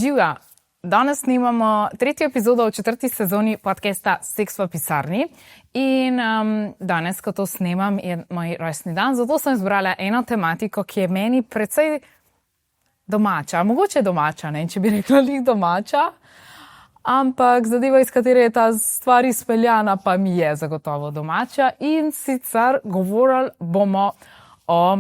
Živja, danes snimamo tretjo epizodo v četrti sezoni podcasta Seks v pisarni in danes, ko to snemam, je moj rojstni dan, zato sem izbrala eno tematiko, ki je meni precej domača, mogoče domača, ne, če bi rekla lih domača, ampak zadeva, iz katere je ta stvar izpeljana, pa mi je zagotovo domača in sicer govorili bomo o,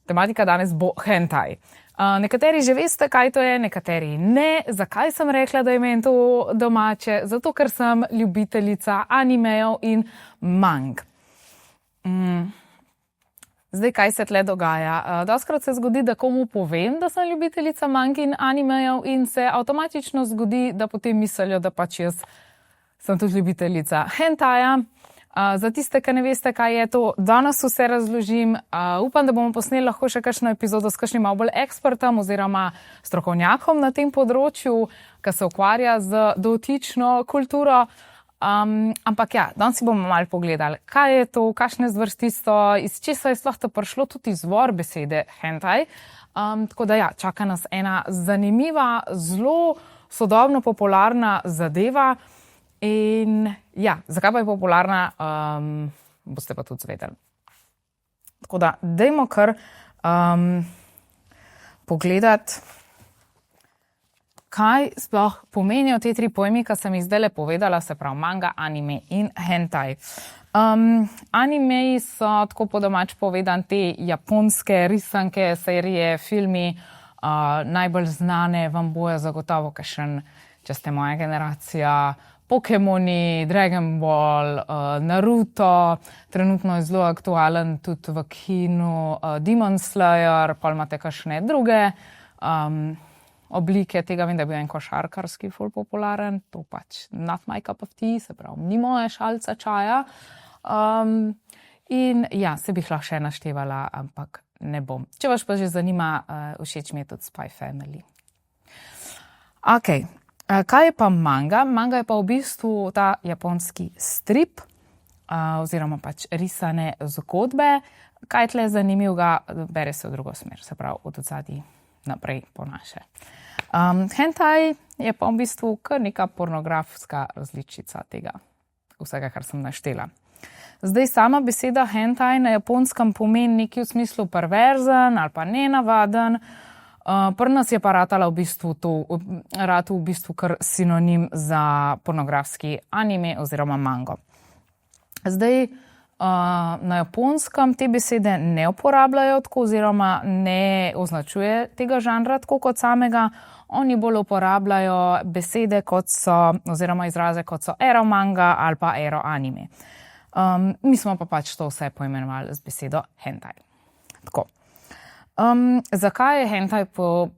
tematika danes bo hentai. Nekateri že veste, kaj to je, nekateri ne. Zakaj sem rekla, da je meni to domače? Zato, ker sem ljubiteljica animejev in mang. Zdaj, kaj se tle dogaja? Dostikrat se zgodi, da komu povem, da sem ljubiteljica mang in animejev in se avtomatično zgodi, da potem mislijo, da pač jaz sem tudi ljubiteljica hentaja. Za tiste, ki ne veste, kaj je to, danes vse razložim. Upam, da bomo posneli lahko še kakšno epizodo s kakšnim malo bolj ekspertom oziroma strokovnjakom na tem področju, ki se ukvarja z dotično kulturo. Ampak ja, danes si bomo malo pogledali, kaj je to, kakšne zvrsti so, iz česa je sploh to prišlo, tudi izvor besede hentai. Tako da ja, čaka nas ena zanimiva, zelo sodobno popularna zadeva. In ja, zakaj pa je popularna, boste pa tudi zvedeli. Tako da, dajmo kar pogledati, kaj sploh pomenijo te tri pojmi, ki sem jih zdajle povedala, se pravi manga, anime in hentai. Animeji so, tako po domač povedan, te japonske risanke, serije, filmi, najbolj znane vam bojo zagotovo kakšen, če ste moja generacija, Pokemoni, Dragon Ball, Naruto, trenutno je zelo aktualen tudi v kinu Demon Slayer, pa imate kakšne druge oblike tega. Vem, da je bil en košarkarski ful popularen, to pač not my cup of tea, se pravi, ni moja šalica čaja. In ja, se bi lahko še naštevala, ampak ne bom. Če vas pa že zanima, všeč mi je tudi Spy Family. Okej. Kaj je pa manga? Manga je pa v bistvu ta japonski strip oziroma pač risane zgodbe. Kaj je tle zanimivega? Bere se v drugo smer, se pravi od odzadaj naprej po naše. Hentai je pa v bistvu kar neka pornografska različica tega vsega, kar sem naštela. Zdaj, sama beseda hentai na japonskem pomeni nekaj v smislu perverzen ali pa nenavaden. Pri nas je pa ratala v bistvu kar sinonim za pornografski anime oziroma mango. Zdaj, na japonskem te besede ne uporabljajo tako oziroma ne označuje tega žanra tako kot samega. Oni bolj uporabljajo besede kot so, oziroma izraze kot so ero manga ali pa ero anime. Mi smo pa pač to vse poimenovali z besedo hentai. Tako. Zakaj je hentai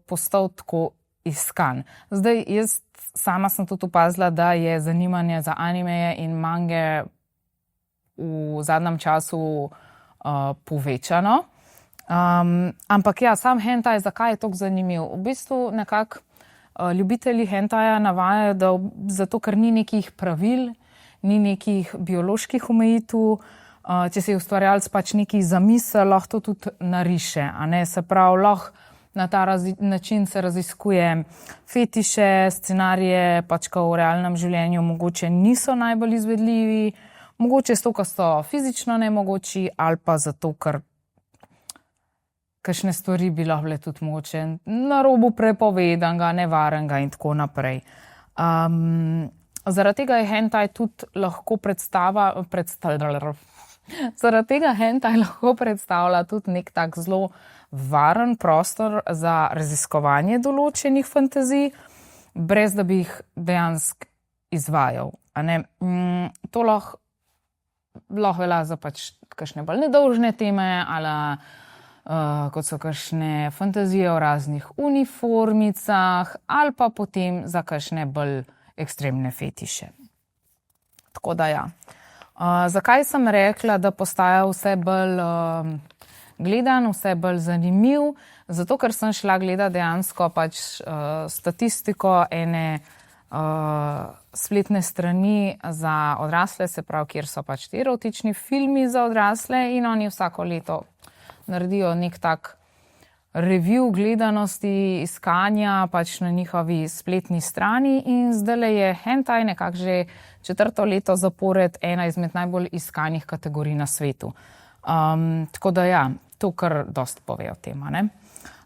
postal tako iskan? Zdaj, jaz sama sem tudi opazila, da je zanimanje za animeje in mange v zadnjem času povečano. Ampak ja, sam hentai, zakaj je tako zanimiv? V bistvu nekako ljubitelji hentaja navajajo, da zato, ker ni nekih pravil, ni nekih bioloških omejitev. Če si ustvarjalec pač neki zamisel, lahko to tudi nariše, a ne, se pravi, lahko na ta način se raziskuje fetiše, scenarije, pač ko v realnem življenju mogoče niso najbolj izvedljivi, mogoče zato, ker so fizično nemogoči ali pa zato, ker kakšne stvari bi lahko bile tudi mogoče na robu prepovedanega, nevarenega in tako naprej. Zaradi tega je hentai tudi lahko Zaradi tega hentai lahko predstavlja tudi nek tak zelo varen prostor za raziskovanje določenih fantazij, brez da bi jih dejansko izvajal. To lahko velja za pač kakšne bolj nedolžne teme, ali kot so kakšne fantazije o raznih uniformicah, ali pa potem za kakšne bolj ekstremne fetiše. Tako da ja. Zakaj sem rekla, da postaja vse bolj gledan, vse bolj zanimiv? Zato, ker sem šla gledati dejansko pač statistiko ene spletne strani za odrasle, se pravi, kjer so pač erotični filmi za odrasle in oni vsako leto naredijo nek tak review gledanosti, iskanja pač na njihovi spletni strani in zdaj je hentai nekako že 4. leto zapored ena izmed najbolj iskanih kategorij na svetu. Tako da ja, to kar dost pove o tem, ne?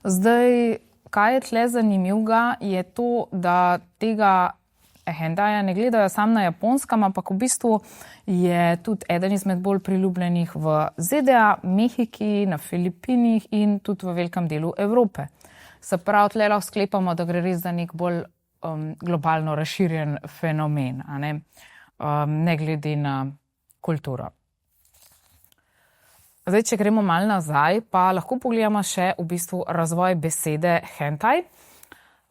Zdaj, kaj je tle zanimivega, je to, da tega hentaija ne gledajo samo na Japonskem, ampak v bistvu je tudi eden izmed bolj priljubljenih v ZDA, Mehiki, na Filipinih in tudi v velikem delu Evrope. Se pravi, tle lahko sklepamo, da gre res za nek bolj globalno razširjen fenomen, a ne? Ne glede na kulturo. Zdaj, če gremo malo nazaj, pa lahko pogledamo še v bistvu razvoj besede hentai.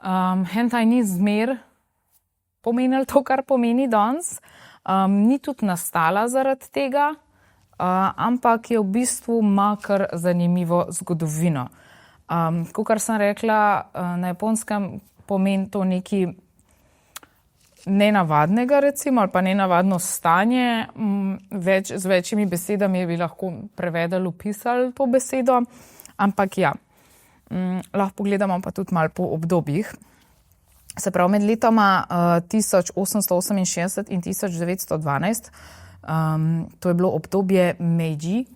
Hentai ni zmer pomenil to, kar pomeni danes. Ni tudi nastala zaradi tega, ampak je v bistvu ima kar zanimivo zgodovino. Kakor sem rekla, na Japonskem pomeni to nekaj nenavadnega, recimo, ali pa nenavadno stanje. Z večjimi besedami bi lahko prevedali, opisali to besedo, ampak ja, lahko pogledamo pa tudi malo po obdobjih. Se pravi, med letoma 1868 in 1912, to je bilo obdobje Meiji,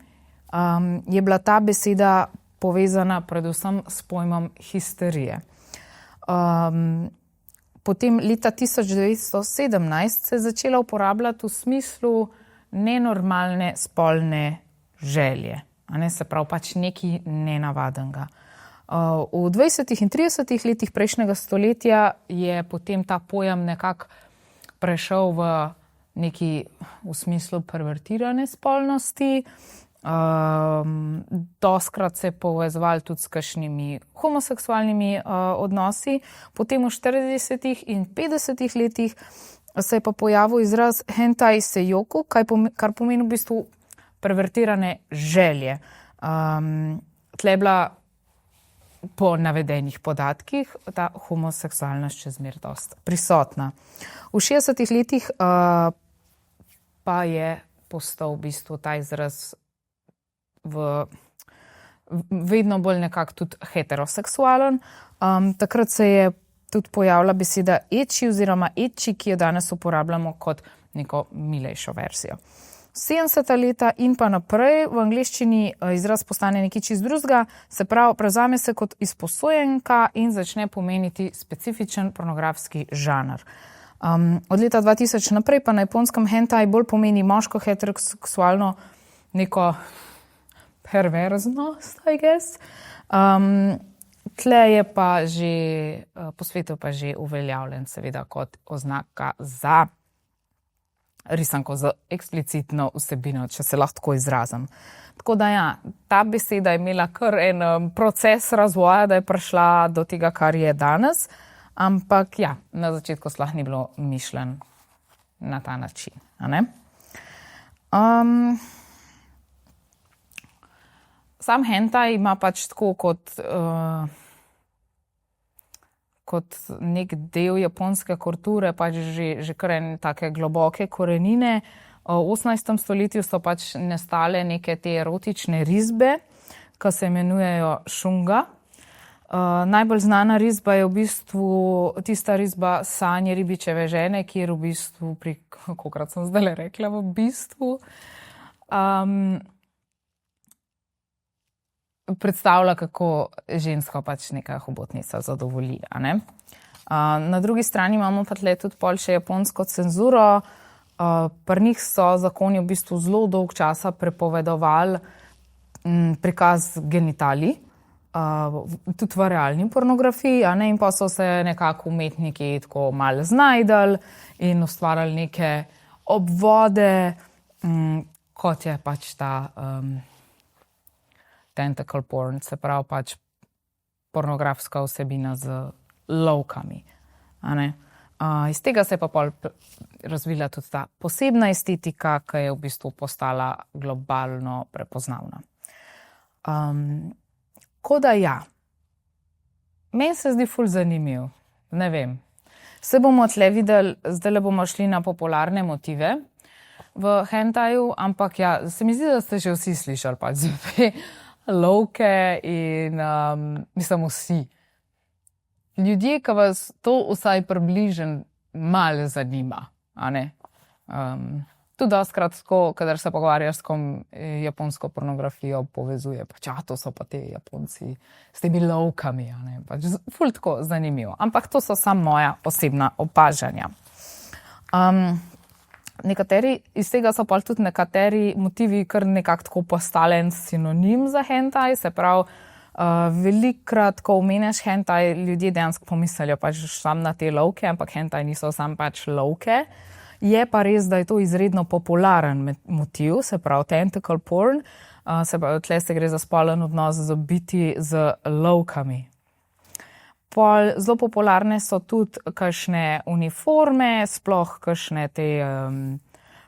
je bila ta beseda povezana predvsem s pojmom histerije. Potem leta 1917 se je začela uporabljati v smislu nenormalne spolne želje, a ne, se pravi pač nekaj nenavadnega. V 20. in 30. letih prejšnjega stoletja je potem ta pojem nekako prešel v neki v smislu pervertirane spolnosti. Doskrat se je povezoval tudi s kakšnimi homoseksualnimi odnosi. Potem v 40. in 50. letih se je pa pojavil izraz hentai seiyoko, kar pomeni v bistvu pervertirane želje. Tle je bila po navedenih podatkih ta homoseksualnost še zmeraj dosti prisotna. V 60. letih pa je postal v bistvu ta izraz vedno bolj nekako tudi heteroseksualen. Takrat se je tudi pojavila beseda ecchi oziroma ecchi, ki jo danes uporabljamo kot neko milejšo verzijo. 70. leta in pa naprej v angleščini izraz postane nekaj čist drugega, se pravi, prevzame se kot izposojenka in začne pomeniti specifičen pornografski žanr. Od leta 2000 naprej pa na Japonskem hentai bolj pomeni moško heteroseksualno neko perverznost, I guess. Tle je pa že, po svetu pa že uveljavljen seveda kot oznaka za risanko z eksplicitno vsebino, če se lahko tako izrazim. Tako da ja, ta beseda je imela kar en proces razvoja, da je prišla do tega, kar je danes, ampak ja, na začetku sploh ni bilo mišljen na ta način, a ne? Sam hentai ima pač tako kot nek del japonske kulture, pač že kar ene take globoke korenine. V 18. stoletju so pač nastale neke te erotične risbe, ki se imenujejo šunga. Najbolj znana risba je v bistvu tista risba Sanje ribičeve žene, kjer v bistvu, kolikokrat sem zdajle rekla, v bistvu, predstavlja, kako žensko pač neka hobotnica zadovolji, a ne? Na drugi strani imamo pa tle tudi pol še japonsko cenzuro. Pri njih so zakoni v bistvu zelo dolg časa prepovedovali prikaz genitalij, tudi v realni pornografiji, a ne? In pa so se nekako umetniki tako malo znajdali in ustvarjali neke obvode, kot je pač ta tentacle porn, se pravi pač pornografska vsebina z lovkami, a ne? Iz tega se je pa pol razvila tudi ta posebna estetika, ki je v bistvu postala globalno prepoznavna. Ko da ja, meni se zdi ful zanimiv, ne vem. Se bomo tle videli, zdajle bomo šli na popularne motive v hentaju, ampak ja, se mi zdi, da ste že vsi slišali pač zdaj lovke in mislim vsi. Ljudje, ki vas to vsaj približno malo zanima, a ne? Tudi dostikrat tako, kadar se pogovarjaš s kom japonsko pornografijo povezuje, pač, to so pa te Japonci s temi lovkami, a ne? Pač ful tako zanimivo. Ampak to so samo moja osebna opažanja. Nekateri, iz tega so pa tudi nekateri motivi kar nekako tako postalen sinonim za hentai, se pravi, velikokrat, ko omeniš hentai, ljudje dejansko pomislijo pač samo na te lovke, ampak hentai niso samo pač lovke. Je pa res, da je to izredno popularen motiv, se pravi tentacle porn, se pravi, tle se gre za spolen odnos z biti z lovkami. Zelo popularne so tudi kakšne uniforme, sploh kakšne te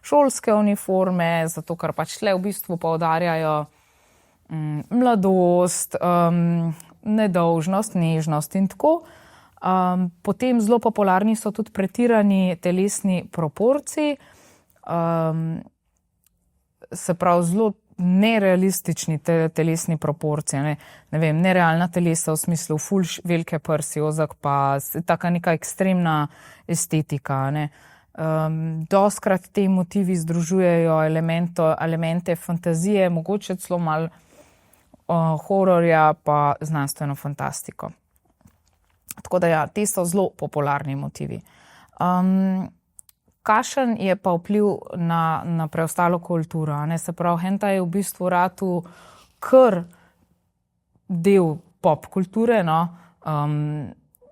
šolske uniforme, zato ker pač tle v bistvu poudarjajo mladost, nedolžnost, nežnost in tako. Potem zelo popularni so tudi pretirani telesni proporciji, se pravi zelo nerealistični telesni proporcije, ne vem, nerealna telesa v smislu ful velike prsi, ozak pas, taka neka ekstremna estetika, ne. Dostikrat te motivi združujejo elemente fantazije, mogoče celo malo hororja pa znanstveno fantastiko. Tako da ja, te so zelo popularni motivi. Kakšen je pa vpliv na preostalo kulturo, ne? Se pravi, hentai je v bistvu ratu kar del pop kulture, no.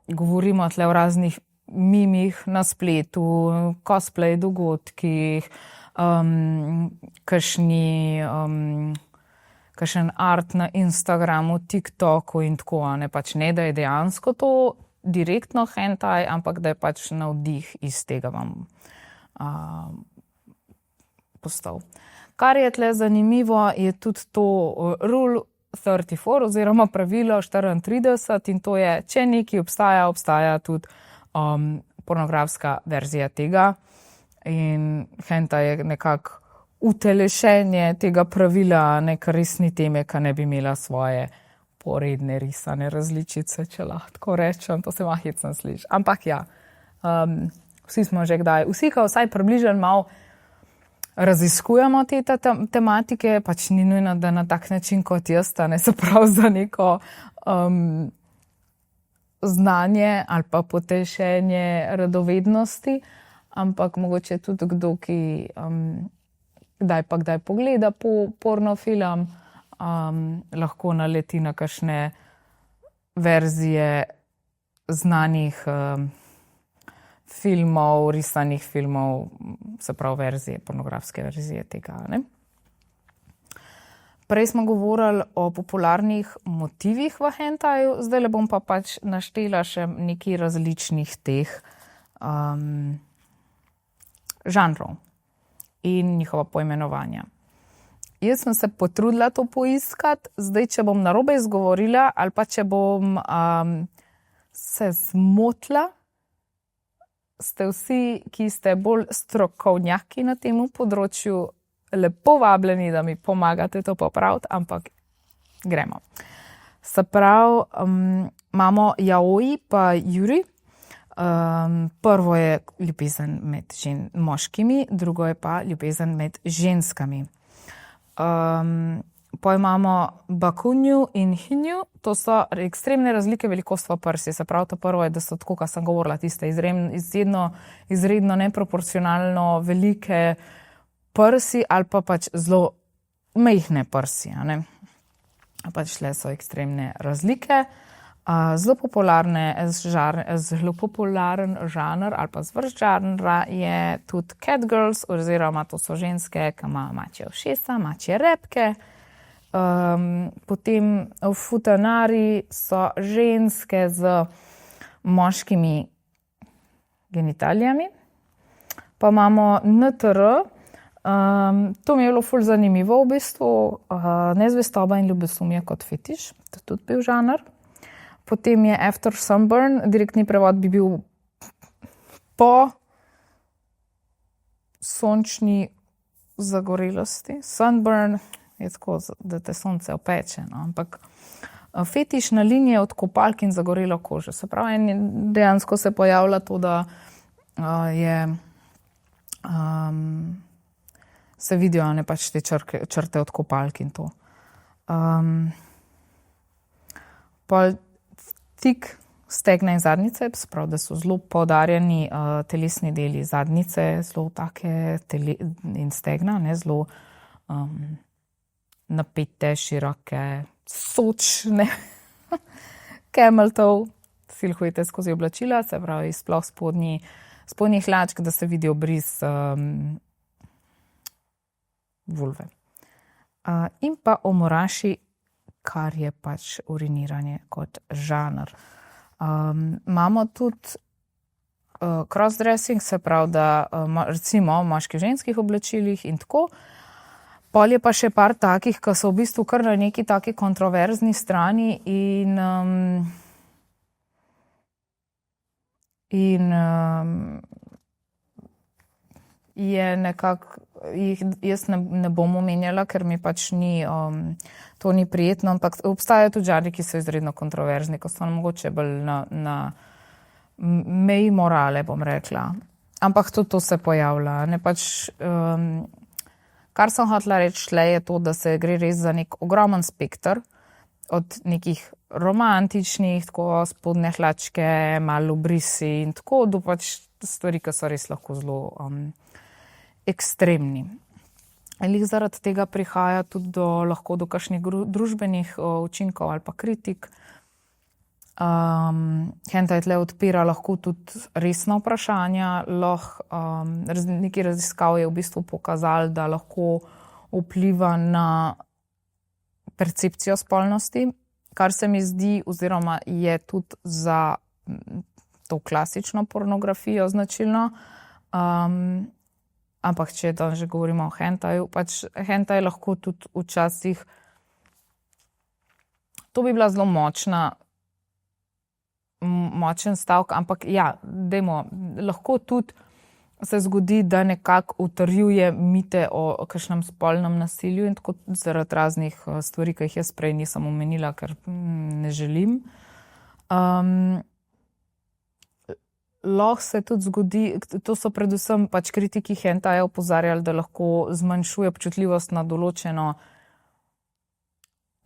Govorimo tle o raznih mimih na spletu, cosplay dogodkih, kakšen art na Instagramu, TikToku in tako, ne, pač ne, da je dejansko to direktno hentai, ampak da je pač navdih iz tega vam postal. Kar je tle zanimivo, je tudi to rule 34 oziroma pravilo 34 in to je, če nekaj obstaja, obstaja tudi pornografska verzija tega in hentai je nekako utelešenje tega pravila, neka resni teme, ki ne bi imela svoje poredne risane različice, če lahko rečem, to se malo hecno sliši. Ampak ja, vsi smo že kdaj, vsi, ki vsaj približno malo raziskujemo te tematike, pač ni nujno, da na tak način kot jaz, ne, se pravi za neko znanje ali pa potešenje radovednosti, ampak mogoče tudi kdo, ki kdaj pogleda pornofilm, lahko naleti na kakšne verzije znanih filmov, risanih filmov, se pravi verzije, pornografske verzije tega, ne. Prej smo govorili o popularnih motivih v hentaju, zdajle bom pa pač naštela še nekaj različnih teh žanrov in njihova poimenovanja. Jaz sem se potrudila to poiskati, zdaj, če bom narobe izgovorila ali pa če bom se zmotila, ste vsi, ki ste bolj strokovnjaki na tem področju, lepo vabljeni, da mi pomagate to popraviti, ampak gremo. Se pravi, imamo yaoi pa yuri. Prvo je ljubezen med moškimi, drugo je pa ljubezen med ženskami. Potem imamo bakunju in hinju, to so ekstremne razlike velikostva prsi, se pravi, to prvo je, da so tako, kot sem govorila, tiste izredno neproporcionalno velike prsi ali pa pač zelo majhne prsi, a ne. Pač tle so ekstremne razlike. Zelo popularen žanr ali pa zvrst žanra je tudi catgirls, oziroma to so ženske, ki imajo mačje ušesa, mačje repke. Potem futanari so ženske z moškimi genitalijami. Pa imamo NTR, to mi je bilo ful zanimivo v bistvu, nezvestoba in ljubosumje kot fetiš, to je tudi bil žanr. Potem je after sunburn, direktni prevod bi bil po sončni zagorelosti. Sunburn, je tako, da te sonce opeče, no? Ampak fetišna linija od kopalk in zagorelo kožo. Se pravi, dejansko se pojavlja to, da se vidijo ne pač te črte od kopalk in to. Pol tik stegna in zadnjice, sprav, da so zelo poudarjeni telesni deli zadnjice, zelo take in stegna, ne, zelo napete, široke, sočne, camel toe, silhujete skozi oblačila, se pravi, sploh spodnjih hlačk, da se vidi obris vulve. In pa omoraši, kar je pač uriniranje kot žanr. Imamo tudi crossdressing, se pravi, da recimo v moških ženskih oblačilih in tako. Pol je pa še par takih, ki so v bistvu kar na neki taki kontroverzni strani in je nekako, jaz ne bom omenjala, ker mi pač to ni prijetno, ampak obstajajo tudi žanri, ki so izredno kontroverzni, ko so mogoče bolj na meji morale, bom rekla. Ampak tudi to se pojavlja. Ne pač, kar sem hotela reči, je to, da se gre res za nek ogromen spekter od nekih romantičnih, tako spodnje hlačke, malo obrisi in tako, do pač stvari, ki so res lahko zelo ekstremni. Lih zaradi tega prihaja tudi lahko do kakšnih družbenih učinkov ali pa kritik. Hentai tle odpira lahko tudi resna vprašanja, neki raziskav je v bistvu pokazali, da lahko vpliva na percepcijo spolnosti, kar se mi zdi oziroma je tudi za to klasično pornografijo značilno. Ampak če danes že govorimo o hentaju, pač hentaj lahko tudi včasih, to bi bila zelo močen stavek, ampak ja, lahko tudi se zgodi, da nekako utrjuje mite o kakšnem spolnem nasilju in tako zaradi raznih stvari, ki jih jaz prej nisem omenila, ker ne želim. Lahko se tudi zgodi, to so predvsem pač kritiki hentaja opozarjali, da lahko zmanjšuje občutljivost na določeno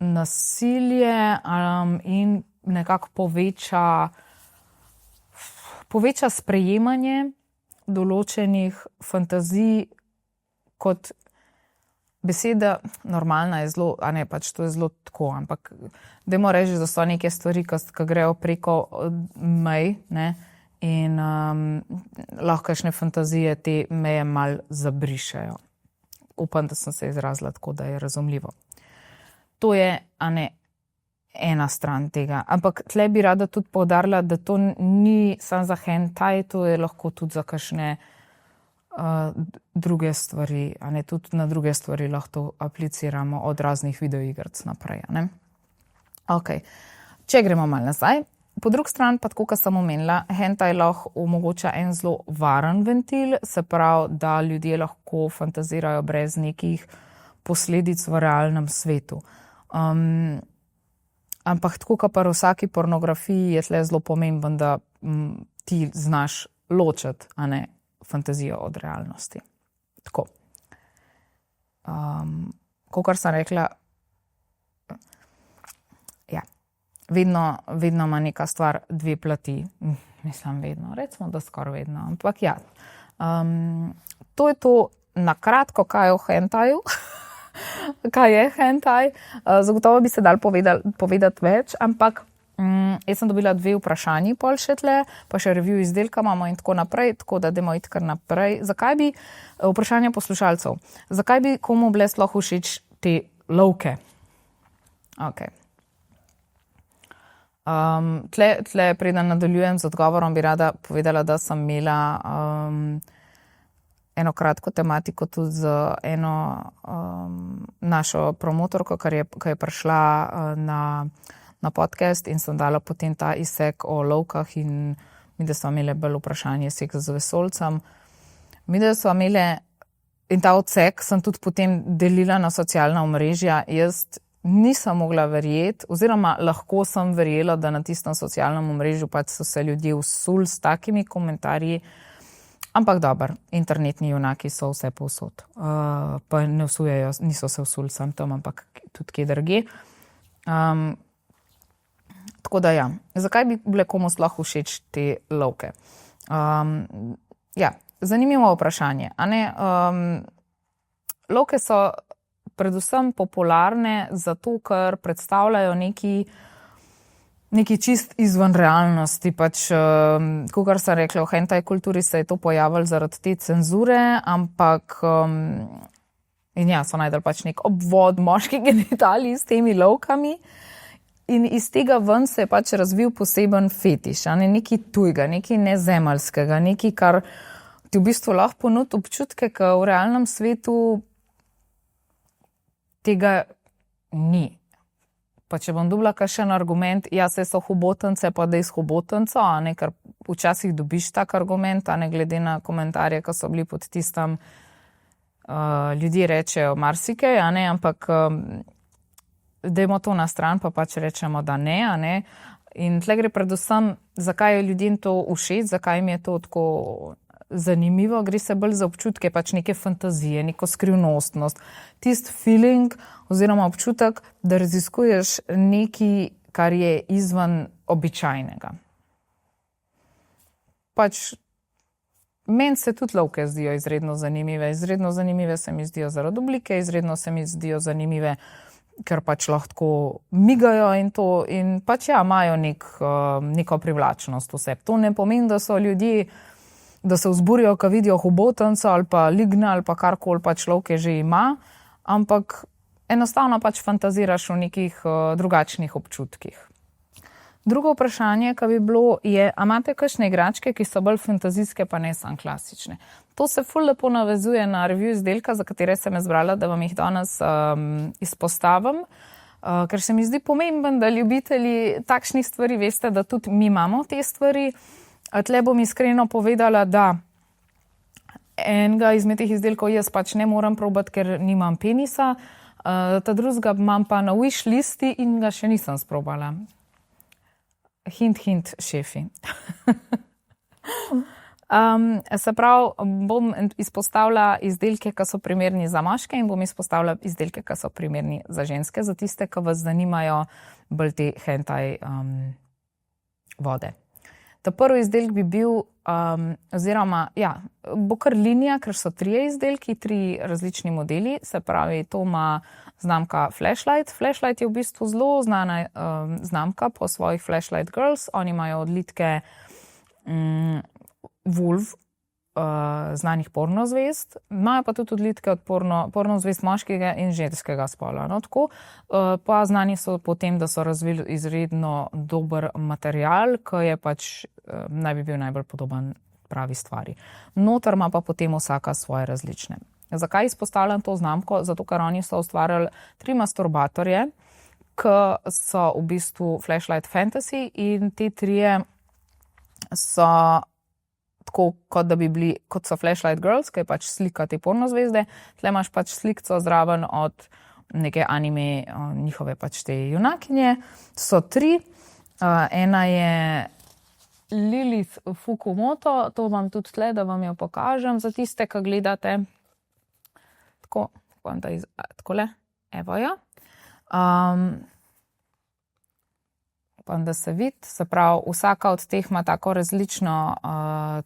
nasilje in nekako poveča sprejemanje določenih fantazij kot beseda normalna je zelo, a ne, pač to je zelo tako, ampak dajmo reči, da so neke stvari, ki grejo preko mej, ne, in lahko kakšne fantazije te meje malo zabrišejo. Upam, da sem se izrazila tako, da je razumljivo. To je, a ne, ena stran tega. Ampak tle bi rada tudi poudarila, da to ni samo za hentai, to je lahko tudi za kakšne druge stvari, a ne, tudi na druge stvari lahko apliciramo od raznih videoigrc naprej, a ne. Ok, če gremo malo nazaj. Po drugi strani pa tako, kot sem omenila, hentai lahko omogoča en zelo varen ventil, se pravi, da ljudje lahko fantazirajo brez nekih posledic v realnem svetu. Ampak tako, kot pa v vsaki pornografiji je tle zelo pomemben, da ti znaš ločiti, a ne, fantazijo od realnosti. Tako. Kakor sem rekla, ja, vedno ima neka stvar dve plati. Mislim, vedno, recimo, da skoraj vedno. Ampak ja, to je to na kratko, kaj je v hentaju. Kaj je hentai? Zagotovo bi se dal povedati več, ampak jaz sem dobila 2 vprašanji pol še tle, pa še review izdelka imamo in tako naprej, tako da dajmo iti kar naprej. Zakaj bi, vprašanja poslušalcev, zakaj bi komu bile sploh všeč te lovke? Ok. Tle preden nadaljujem z odgovorom, bi rada povedala, da sem imela eno kratko tematiko tudi z eno našo promotorko, ki je prišla na podcast in sem dala potem ta izsek o lovkah in mi, da smo imeli bolj vprašanje seks z vesoljcem. Mi, da smo imeli in ta odsek sem tudi potem delila na socialna omrežja. Jaz nisem mogla verjeti, oziroma lahko sem verjela, da na tistem socialnem omrežju pač so se ljudje vsul s takimi komentarji, ampak dobro, internetni junaki so vse povsod. Pa ne vsujejo, niso se vsul sam tam, ampak tudi kje drugje. Tako da ja, zakaj bi bile komu sploh všeč te lovke? Ja, zanimivo vprašanje. A ne, lovke so predvsem popularne zato, ker predstavljajo neki čist izven realnosti. Pač, kakor sem rekla, v hentai kulturi se je to pojavilo zaradi te cenzure, ampak in ja, so najdel pač nek obvod moških genitalij s temi lovkami. In iz tega ven se je pač razvil poseben fetiš, nekaj tujega, nekaj nezemeljskega, nekaj, kar ti v bistvu lahko ponudi občutke, ki v realnem svetu tega ni. Pa če bom dobila kakšen argument, ja, se so hobotence, pa da iz hobotenco, ker včasih dobiš tak argument, ne glede na komentarje, ki so bili pod tistem, ljudje rečejo marsikaj, ampak dajmo to na stran, pa pač rečemo, da ne. In tle gre predvsem, zakaj je ljudem to všeč, zakaj mi je to tako zanimivo, gre se bolj za občutke, pač neke fantazije, neko skrivnostnost, tist feeling oziroma občutek, da raziskuješ nekaj, kar je izven običajnega. Pač meni se tudi lovke zdijo izredno zanimive se mi zdijo zaradi oblike, izredno se mi zdijo zanimive, ker pač lahko migajo in to, in pač ja, imajo neko privlačnost vse. To ne pomeni, da so ljudje, da se vzburijo, ko vidijo hobotenco ali pa ligne ali pa karkoli pač lovke že ima, ampak enostavno pač fantaziraš v nekih drugačnih občutkih. Drugo vprašanje, ki bi bilo, je, a imate kakšne igračke, ki so bolj fantazijske, pa ne samo klasične? To se ful lepo navezuje na review izdelka, za katere sem izbrala, da vam jih danes izpostavim, ker se mi zdi pomemben, da ljubitelji takšnih stvari veste, da tudi mi imamo te stvari. Tle bom iskreno povedala, da enega izmed teh izdelkov jaz pač ne moram probati, ker nimam penisa, ta drugega imam pa na wish listi in ga še nisem sprobala. Hint, šefi. Se pravi, bom izpostavila izdelke, ki so primerni za moške, in bom izpostavila izdelke, ki so primerni za ženske, za tiste, ki vas zanimajo bolj te hentai vode. Ta prvi izdelek bi bil, oziroma, ja, bo kar linija, ker so 3 izdelki, 3 različni modeli, se pravi, to ima znamka Flashlight. Flashlight je v bistvu zelo znana znamka po svojih Flashlight Girls. Oni imajo odlitke vulv, znanih pornozvezd, imajo pa tudi odlitke od pornozvezd moškega in ženskega spola. No, tako, pa znani so potem, da so razvili izredno dober material, ki je pač naj bi bil najbolj podoben pravi stvari. Noter ima pa potem vsaka svoje različne. Zakaj izpostavljam to znamko? Zato, ker oni so ustvarjali 3 masturbatorje, ki so v bistvu Flashlight Fantasy, in te 3 so tako, kot da bi bili, kot so Flashlight Girls, ki je pač slika te pornozvezde, tle imaš pač slikco zraven od neke anime, njihove pač te junakinje. So 3. Ena je Lilith Fukumoto, to vam tudi tle, da vam jo pokažem, za tiste, ki gledate. Tako, takole, evo jo. Upam, da se vidi, se pravi, vsaka od teh ima tako različno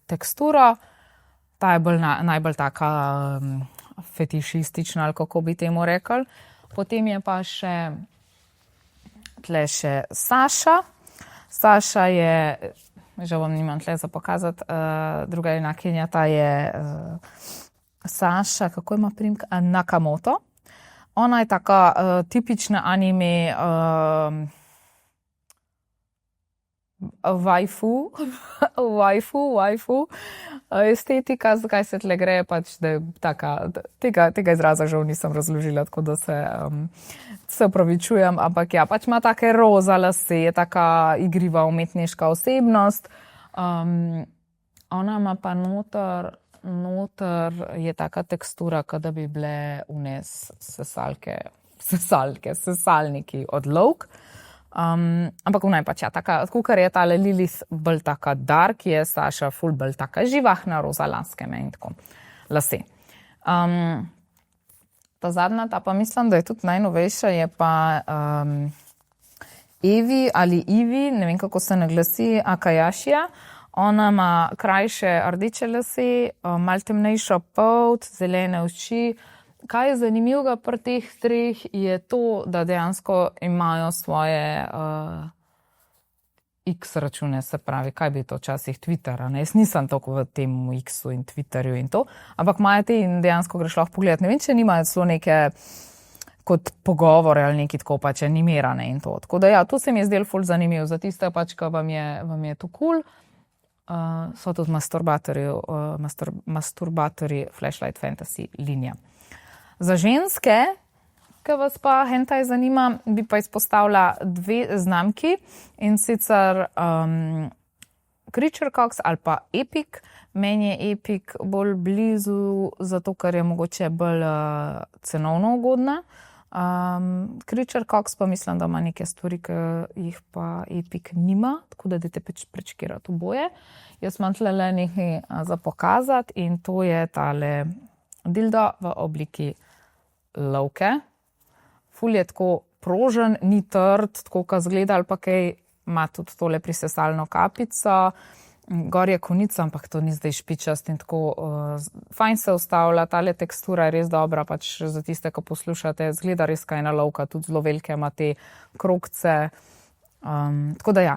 teksturo, ta je najbolj taka fetišistična, ali kako bi temu rekli. Potem je pa še tle še Saša. Saša je, že vam nimam tle za pokazati, druga junakinja, ta je Saša, kako ima priimek? Nakamoto. Ona je taka tipična anime waifu estetika, zakaj se tle gre, pač, da je taka, tega izraza žal nisem razložila, tako da se opravičujem, ampak ja, pač ima take roza lase, je taka igriva umetniška osebnost. Ona ima pa noter, noter je taka tekstura, kot da bi bile vnes sesalniki od lovk. Ampak vnaj pač taka, kukar je tale Lilith bolj taka dark, je Saša ful bolj taka živahna, roza laske in tako lase. Ta zadnja, ta pa mislim, da je tudi najnovejša, je pa Evi ali Ivi, ne vem kako se naglasi, Akajašija. Ona ima krajše rdeče lase, malo temnejšo polt, zelene oči. Kaj je zanimivega pri teh treh je to, da dejansko imajo svoje X račune, se pravi, kaj bi to včasih Twittera, ne? Jaz nisem toliko v tem X-u in Twitterju in to, ampak imajo te in dejansko greš lahko pogledati. Ne vem, če nimajo celo neke kot pogovore ali neki tako pač animirane in to. Tako da ja, to se mi je zdelo ful zanimivo za tiste pač, ki vam je to cool. So tudi masturbatorji Flashlight Fantasy linija. Za ženske, ki vas pa hentai zanima, bi pa izpostavila dve znamki in sicer Creature Cox ali pa Epic. Meni je Epic bolj blizu, zato ker je mogoče bolj cenovno ugodna. Creature Cox pa mislim, da ima neke stvari, ki jih pa Epic nima, tako da dajte prečkirati oboje. Jaz imam tlele nekaj za pokazati in to je tale dildo v obliki lovke. Ful je tako prožen, ni trd, tako kot zgleda ali pa kaj, ima tudi tole prisesalno kapico. Gor je konica, ampak to ni zdaj špičast in tako fajn se ustavlja. Tale tekstura je res dobra, pač za tiste, ki poslušate, zgleda res kaj ena lovka, tudi zelo velike ima te krogce. Tako da ja,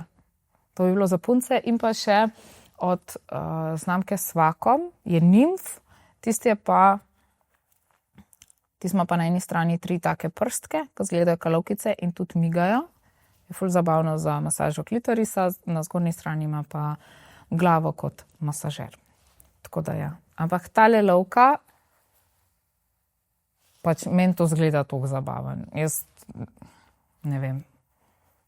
to bi bilo za punce. In pa še od znamke Svakom je Nymph, tisti ima pa na eni strani 3 take prstke, ki zgledajo kot lovkice in tudi migajo. Je ful zabavno za masažo klitorisa, na zgornji strani ima pa glavo kot masažer. Tako da ja. Ampak tale lovka, pač meni to zgleda toliko zabaven. Jaz ne vem.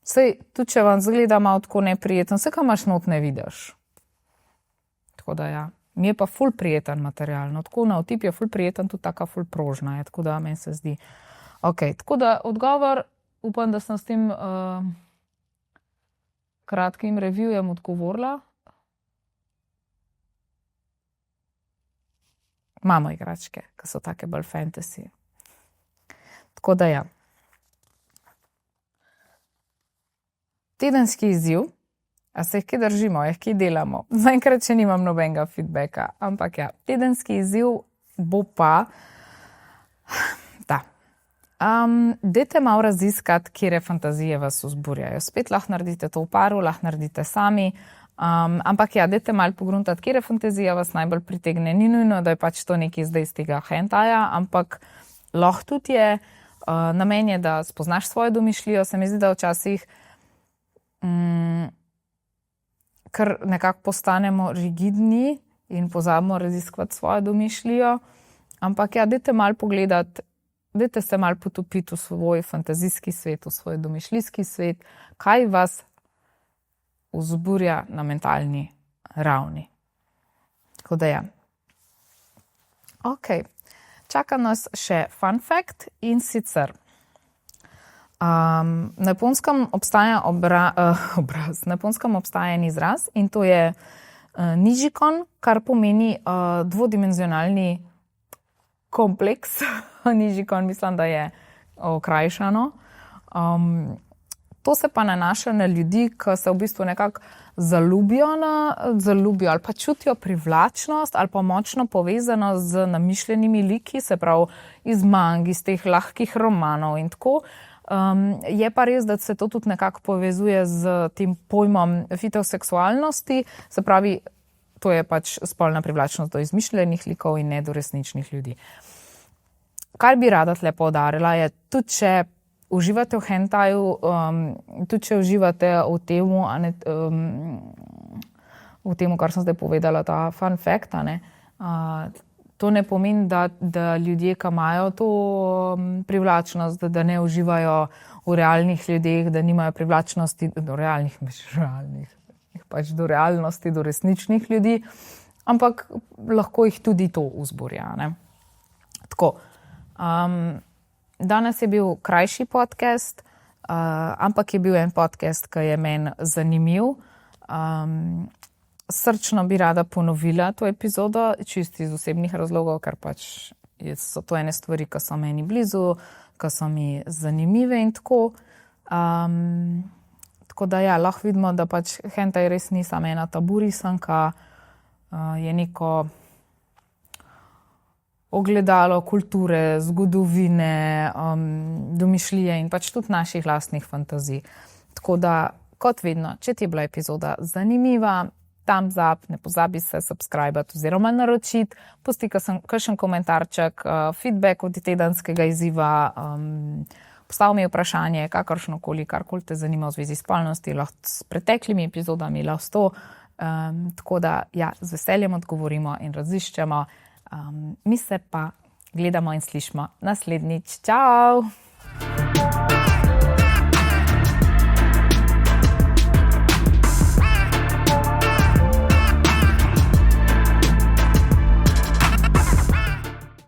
Sej, tudi če vam zgleda malo tako neprijeten, vse, kaj imaš not, ne vidiš. Tako da ja. Mi je pa ful prijeten material. No, tako na otip je ful prijeten, tudi taka ful prožna je. Tako da meni se zdi. Ok, tako da odgovor, upam, da sem s tem kratkim reviewjem odgovorila. Imamo igračke, ki so take bolj fantasy. Tako da ja. Tedenski izziv. A se jih kaj držimo, jih kaj delamo. Zaenkrat še nimam nobenega feedbacka, ampak ja, tedenski izziv bo pa da. Dajte malo raziskati, kire fantazije vas vzburjajo. Spet lahko naredite to v paru, lahko naredite sami, ampak ja, dajte malo pogruntati, kire fantazija vas najbolj pritegne. Ni nujno, da je pač to nekaj zdaj iz tega hentaja, ampak lahko tudi je. Namen je, da spoznaš svojo domišljijo. Se mi zdi, da včasih ker nekako postanemo rigidni in pozabimo raziskovati svojo domišljijo. Ampak ja, dajte malo pogledati, dajte se malo potopiti v svoj fantazijski svet, v svoj domišljijski svet, kaj vas vzburja na mentalni ravni. Tako da ja. Ok, čaka nas še fun fact in sicer na Japonskem obstaja na Japonskem obstaja en izraz in to je nijikon, kar pomeni dvodimenzionalni kompleks. Nijikon mislim, da je okrajšano. To se pa nanaša na ljudi, ki se v bistvu nekako zaljubijo ali pa čutijo privlačnost ali pa močno povezanost z namišljenimi liki, se pravi iz mang, iz teh lahkih romanov in tako. Je pa res, da se to tudi nekako povezuje z tem pojmom fitoseksualnosti, se pravi, to je pač spolna privlačnost do izmišljenih likov in ne do resničnih ljudi. Kar bi rada tle poudarila je, tudi če uživate v hentaju, tudi če uživate v temu, v temu, kar sem zdaj povedala, ta fun fact, to ne pomeni, da ljudje, ki imajo to privlačnost, da ne uživajo v realnih ljudeh, da nimajo privlačnosti do realnih, pač do realnosti, do resničnih ljudi. ampak lahko jih tudi to vzburja. Ne? Tako, danes je bil krajši podcast, ampak je bil en podcast, ki je meni zanimiv. Srčno bi rada ponovila to epizodo, čisto iz osebnih razlogov, ker pač so to ene stvari, ki so meni blizu, ki so mi zanimive in tako. Tako da ja, lahko vidimo, da pač hentai res ni samo ena taburisanka, je neko ogledalo kulture, zgodovine, domišljije in pač tudi naših lastnih fantazij. Tako da, kot vedno, če ti je bila epizoda zanimiva, thumbs up, ne pozabi se subscribati oziroma naročiti, pusti kakšen komentarček, feedback od tedenskega izziva, postavi mi vprašanje, kakršnokoli, karkoli te zanima v zvezi s spolnosti, lahko s preteklimi epizodami, lahko s to. Tako da, ja, z veseljem odgovorimo in raziščemo. Mi se pa gledamo in slišimo naslednjič. Čau!